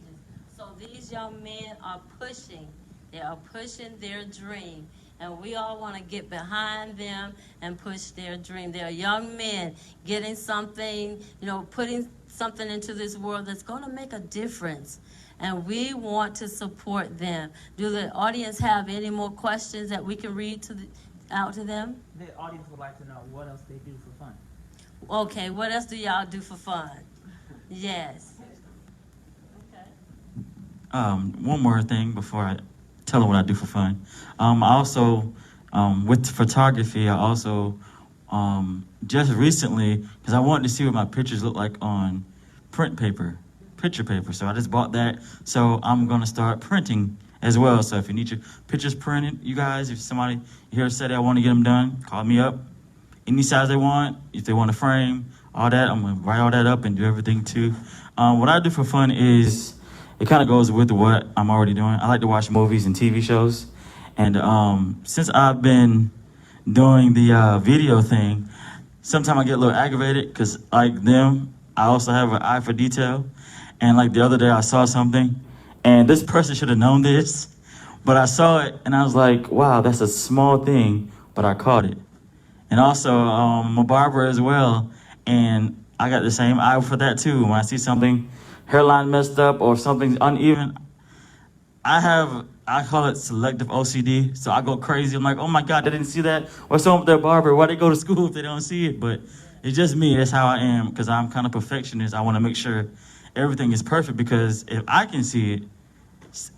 S3: So these young men are pushing. They are pushing their dream. And we all want to get behind them and push their dream. They're young men getting something, you know, putting something into this world that's going to make a difference. And we want to support them. Do the audience have any more questions that we can read out to them?
S9: The audience would like to know what else they do for fun.
S3: Okay, what else do y'all do for fun? Yes. Okay.
S8: One more thing before I tell them what I do for fun. I also, with photography, I also just recently, because I wanted to see what my pictures look like on print paper, picture paper. So I just bought that. So I'm gonna start printing as well. So if you need your pictures printed, you guys, if somebody here said I want to get them done, call me up. Any size they want, if they want a frame, all that, I'm gonna write all that up and do everything too. What I do for fun is, it kind of goes with what I'm already doing. I like to watch movies and TV shows. And since I've been doing the video thing, sometimes I get a little aggravated because, like them, I also have an eye for detail. And like the other day, I saw something, and this person should have known this, but I saw it and I was like, wow, that's a small thing, but I caught it. And also, I'm a barber as well, and I got the same eye for that too. When I see something, hairline messed up or something uneven, I call it selective OCD. So I go crazy. I'm like, oh my God, they didn't see that. Or someone with their barber, why they go to school if they don't see it? But it's just me. That's how I am, because I'm kind of perfectionist. I want to make sure everything is perfect, because if I can see it,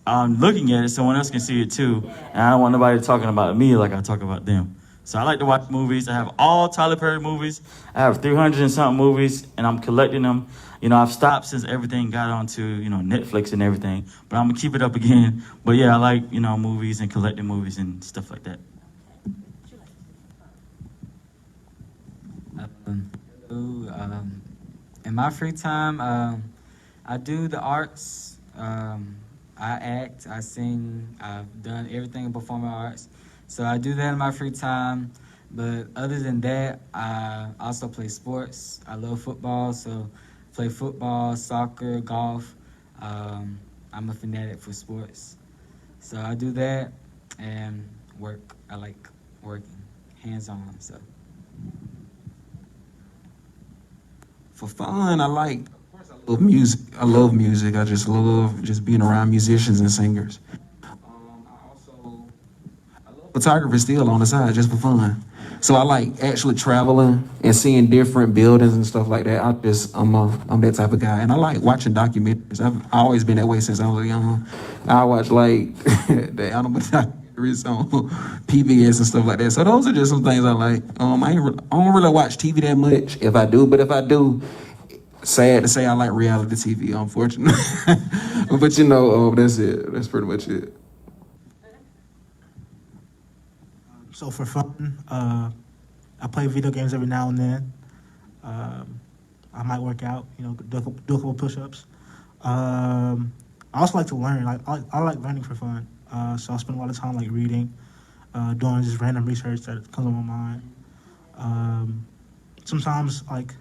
S8: I'm looking at it, someone else can see it too. And I don't want nobody talking about me like I talk about them. So I like to watch movies. I have all Tyler Perry movies. I have 300 and something movies, and I'm collecting them. You know, I've stopped since everything got onto, Netflix and everything. But I'm going to keep it up again. But yeah, I like, movies and collecting movies and stuff like that.
S4: In my free time, I do the arts. I act, I sing, I've done everything in performing arts. So I do that in my free time. But other than that, I also play sports. I love football, so play football, soccer, golf. I'm a fanatic for sports. So I do that and work. I like working, hands-on, so.
S5: For fun, I love music. I love music. I just love just being around musicians and singers. I love photography still on the side just for fun. So I like actually traveling and seeing different buildings and stuff like that. I'm that type of guy, and I like watching documentaries. I've always been that way since I was young. I watch like the animal documentaries on PBS and stuff like that. So those are just some things I like. I don't really watch TV that much. If I do, sad to say, I like reality TV, unfortunately. But that's it. That's pretty much it.
S6: So for fun, I play video games every now and then. I might work out, do a couple push-ups. I also like to learn. I like learning for fun. So I spend a lot of time like reading, doing just random research that comes on my mind. Sometimes like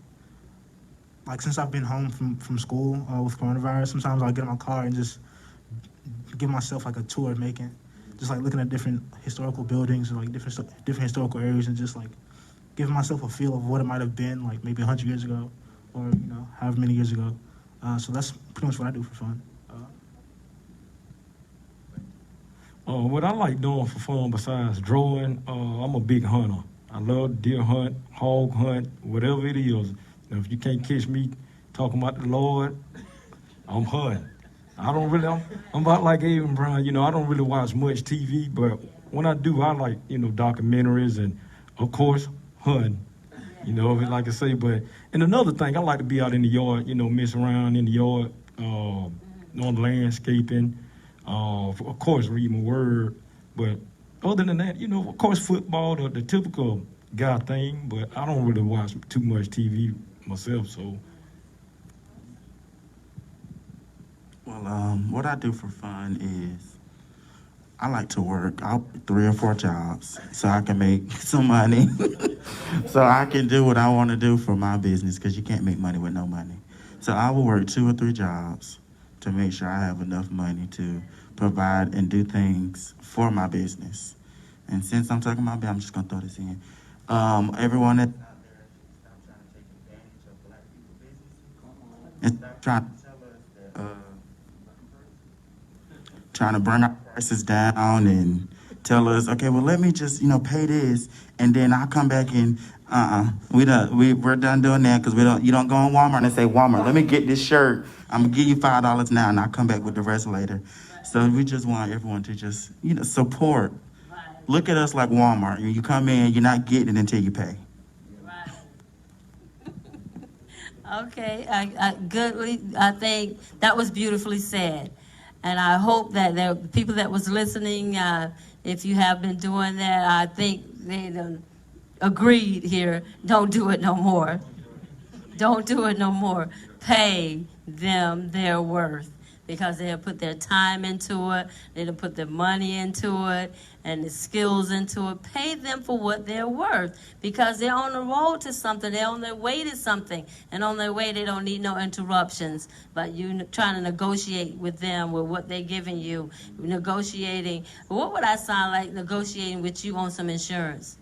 S6: since I've been home from school with coronavirus, sometimes I'll get in my car and just give myself like a tour of Macon, just like looking at different historical buildings and like different historical areas, and just like giving myself a feel of what it might have been like maybe 100 years ago, or however many years ago. So that's pretty much what I do for fun.
S2: What I like doing for fun besides drawing, I'm a big hunter. I love deer hunt, hog hunt, whatever it is. If you can't catch me talking about the Lord, I'm hunting. I'm about like Aaron Brown, I don't really watch much TV, but when I do, I like, documentaries and, of course, hunting. Like I say, and another thing, I like to be out in the yard, mess around in the yard, on landscaping, of course, read my word, but other than that, of course, football, the typical guy thing, but I don't really watch too much TV myself, so.
S7: Well, what I do for fun is I like to work. I'll work 3 or 4 jobs so I can make some money. So I can do what I want to do for my business, because you can't make money with no money. So I will work 2 or 3 jobs to make sure I have enough money to provide and do things for my business. And since I'm talking about I'm just going to throw this in. Everyone that is trying to trying to bring our prices down and tell us, okay, well, let me just, pay this, and then I'll come back and, we're done doing that because you don't go on Walmart and say, Walmart, let me get this shirt. I'm going to give you $5 now, and I'll come back with the rest later. So we just want everyone to just, support.
S3: Right.
S7: Look at us like Walmart. You come in, you're not getting it until you pay.
S3: Right. Okay, I think that was beautifully said. And I hope that the people that was listening, if you have been doing that, I think they done agreed here, don't do it no more. Don't do it no more. Pay them their worth, because they have put their time into it, they have put their money into it, and the skills into it. Pay them for what they're worth, because they're on the road to something. They're on their way to something, and on their way they don't need no interruptions. But you trying to negotiate with them with what they're giving you, negotiating. What would I sound like negotiating with you on some insurance?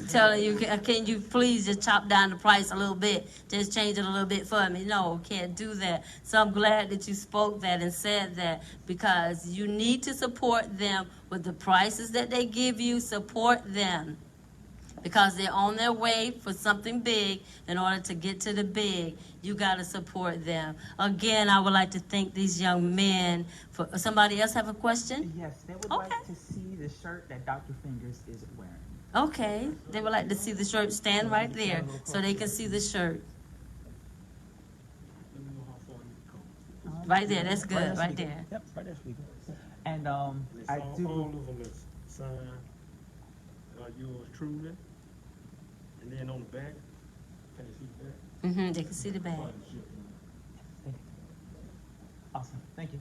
S3: Telling you, can you please just chop down the price a little bit, just change it a little bit for me? No, can't do that. So I'm glad that you spoke that and said that, because you need to support them with the prices that they give you. Support them, because they're on their way for something big. In order to get to the big, you got to support them. Again, I would like to thank these young men. For somebody else have a question?
S9: Yes, they would
S3: Okay.
S9: like to see the shirt that Dr. Fingers is wearing.
S3: Okay, they would like to see the shirt. Stand right there so they can see the shirt. Right there, that's good, right there.
S9: Yep, right there, speaker. And I
S2: All
S9: do.
S2: of them is signed, yours truly, and then on the back, can you see the back?
S3: They can see the bag.
S9: Awesome, thank you.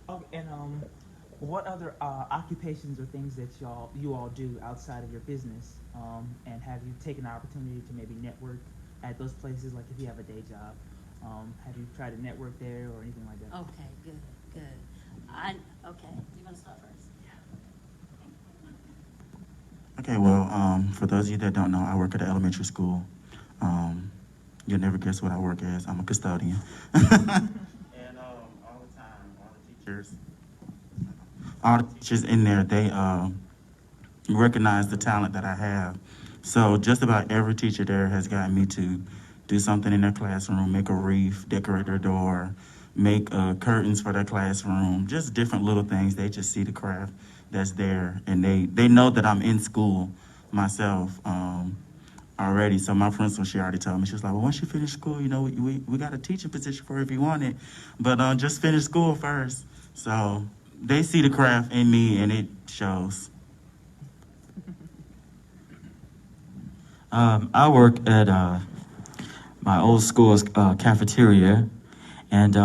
S9: Oh, and what other occupations or things that you all do outside of your business? And have you taken the opportunity to maybe network at those places? Like if you have a day job, have you tried to network there or anything like that?
S3: Okay, good. Okay, you want to start first?
S7: Okay, well, for those of you that don't know, I work at an elementary school. You'll never guess what I work as. I'm a custodian. And all the time, all the teachers in there, they recognize the talent that I have. So just about every teacher there has gotten me to do something in their classroom, make a wreath, decorate their door, make curtains for their classroom, just different little things. They just see the craft that's there, and they know that I'm in school myself already. So my principal, she already told me, she was like, well, once you finish school, we got a teaching position for you if you want it, but just finish school first. So they see the craft in me, and it shows.
S8: I work at my old school's cafeteria, and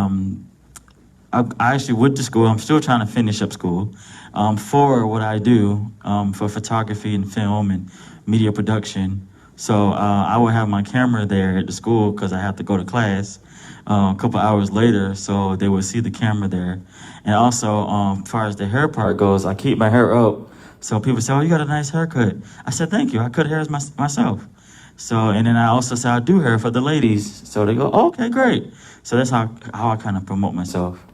S8: I actually went to school. I'm still trying to finish up school for what I do for photography and film and media production. So I would have my camera there at the school because I have to go to class a couple hours later, so they would see the camera there. And also, as far as the hair part goes, I keep my hair up. So people say, oh, you got a nice haircut. I said, thank you. I cut hair myself. So, and then I also say I do hair for the ladies. So they go, oh, okay, great. So that's how I kind of promote myself.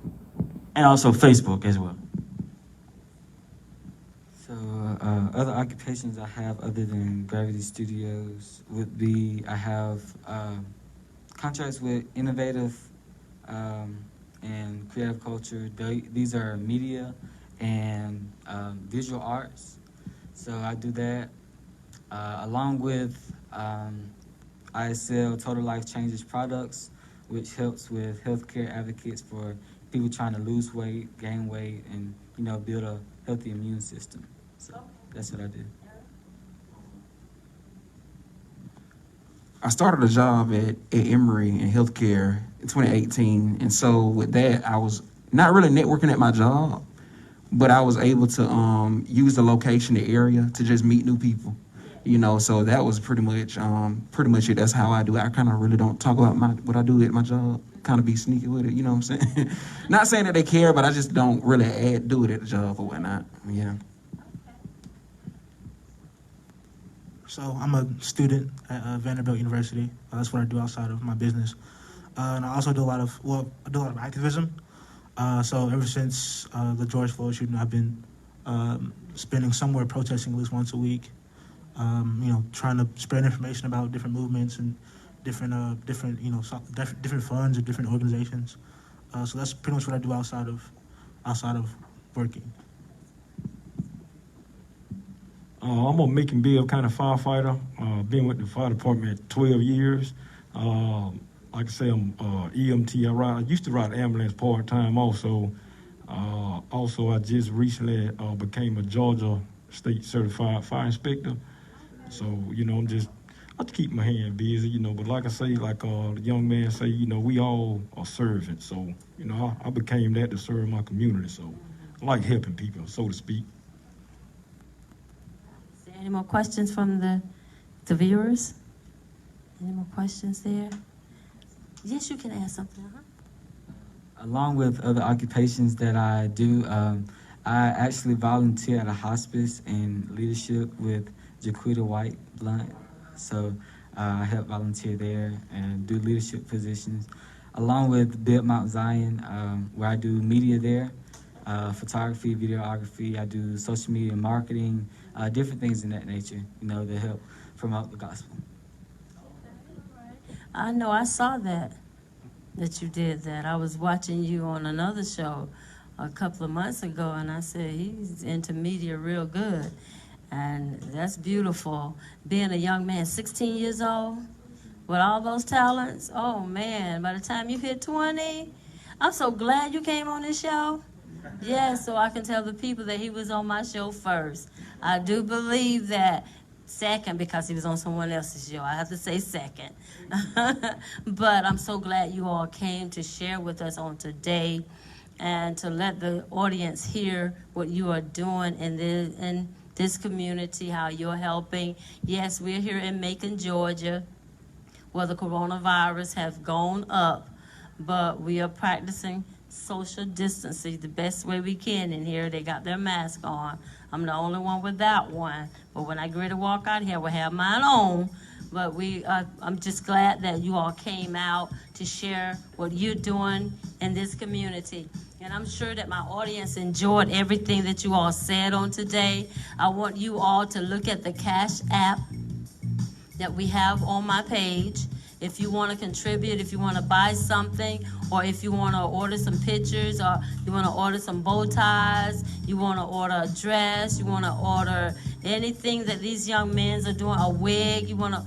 S8: And also Facebook as well. So other occupations I have other than Gravity Studios would be, I have contracts with Innovative and Creative Culture. These are media and visual arts. So I do that. Along with I sell Total Life Changes products, which helps with healthcare advocates for people trying to lose weight, gain weight, and build a healthy immune system. So that's what I do.
S5: I started a job at Emory in healthcare in 2018, and so with that, I was not really networking at my job, but I was able to use the location, the area, to just meet new people. So that was pretty much it. That's how I do it. I kind of really don't talk about what I do at my job. Kind of be sneaky with it, you know what I'm saying? Not saying that they care, but I just don't really do it at the job or whatnot. Yeah.
S6: So I'm a student at Vanderbilt University. That's what I do outside of my business. And I also do a lot of activism. So ever since the George Floyd shooting, I've been spending somewhere protesting at least once a week. Trying to spread information about different movements and different funds or different organizations. So that's pretty much what I do outside of working.
S2: I'm a Macon Bill kind of firefighter. Been with the fire department 12 years. Like I say, I'm EMT. I used to ride ambulance part-time also. Also, I just recently became a Georgia State Certified Fire Inspector. So, I have to keep my hand busy, but like I say, like the young man say, we all are servants. So, I became that to serve my community. So, I like helping people, so to speak.
S3: Is there any more questions from the viewers? Any more questions there? Yes, you can ask something.
S4: Along with other occupations that I do, I actually volunteer at a hospice in leadership with Jaquita White Blunt. So I help volunteer there and do leadership positions. Along with Build Mount Zion, where I do media there, photography, videography. I do social media marketing, different things in that nature, to help promote the gospel.
S3: I know, I saw that you did that. I was watching you on another show a couple of months ago, and I said, he's into media real good. And that's beautiful. Being a young man, 16 years old, with all those talents, oh man, by the time you hit 20, I'm so glad you came on this show. Yeah, so I can tell the people that he was on my show first. I do believe that second because he was on someone else's show. I have to say second. But I'm so glad you all came to share with us on today and to let the audience hear what you are doing in this community, how you're helping. Yes, we're here in Macon, Georgia, where the coronavirus has gone up, but we are practicing social distancing the best way we can in here. They got their mask on. I'm the only one without one, but when I get ready to walk out here, we'll have mine on. But I'm just glad that you all came out to share what you're doing in this community. And I'm sure that my audience enjoyed everything that you all said on today. I want you all to look at the Cash App that we have on my page. If you want to contribute, if you want to buy something, or if you want to order some pictures, or you want to order some bow ties, you want to order a dress, you want to order anything that these young men are doing, a wig, you want to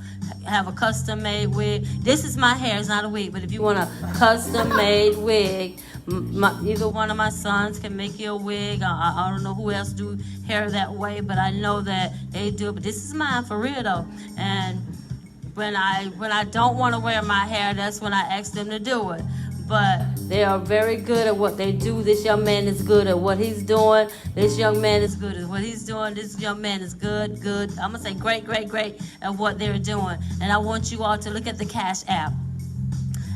S3: have a custom-made wig. This is my hair, it's not a wig, but if you want a custom-made wig, either one of my sons can make you a wig. I don't know who else do hair that way, but I know that they do. But this is mine for real though. And when I don't want to wear my hair, that's when I ask them to do it. But they are very good at what they do. This young man is good at what he's doing. This young man is good at what he's doing. This young man is good. I'm going to say great at what they're doing. And I want you all to look at the Cash App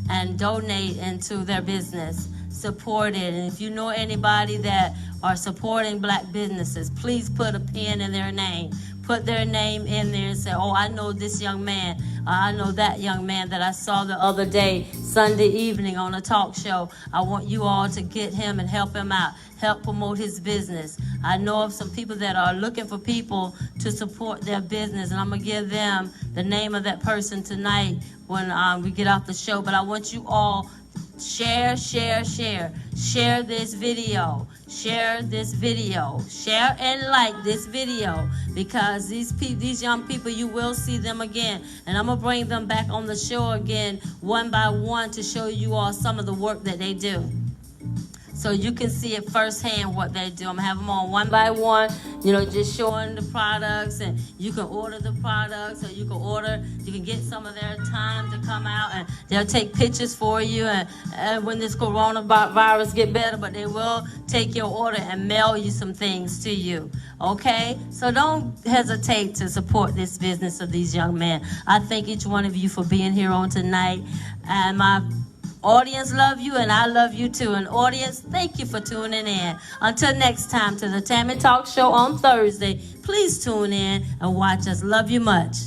S3: and donate into their business. Support it. And if you know anybody that are supporting black businesses, please put a pen in their name. Put their name in there and say, oh, I know this young man. I know that young man that I saw the other day, Sunday evening on a talk show. I want you all to get him and help him out. Help promote his business. I know of some people that are looking for people to support their business, and I'm going to give them the name of that person tonight when we get off the show. But I want you all share this video. Share this video. Share and like this video, because these young people, you will see them again. And I'm going to bring them back on the show again one by one to show you all some of the work that they do, so you can see it firsthand what they do. I'm going to have them on one by one, just showing the products, and you can order the products, or you can get some of their time to come out, and they'll take pictures for you, and when this coronavirus get better, but they will take your order and mail you some things to you, okay? So don't hesitate to support this business of these young men. I thank each one of you for being here on tonight, and my audience love you, and I love you too. And audience, thank you for tuning in. Until next time to the Tammy Talk Show on Thursday, please tune in and watch us. Love you much.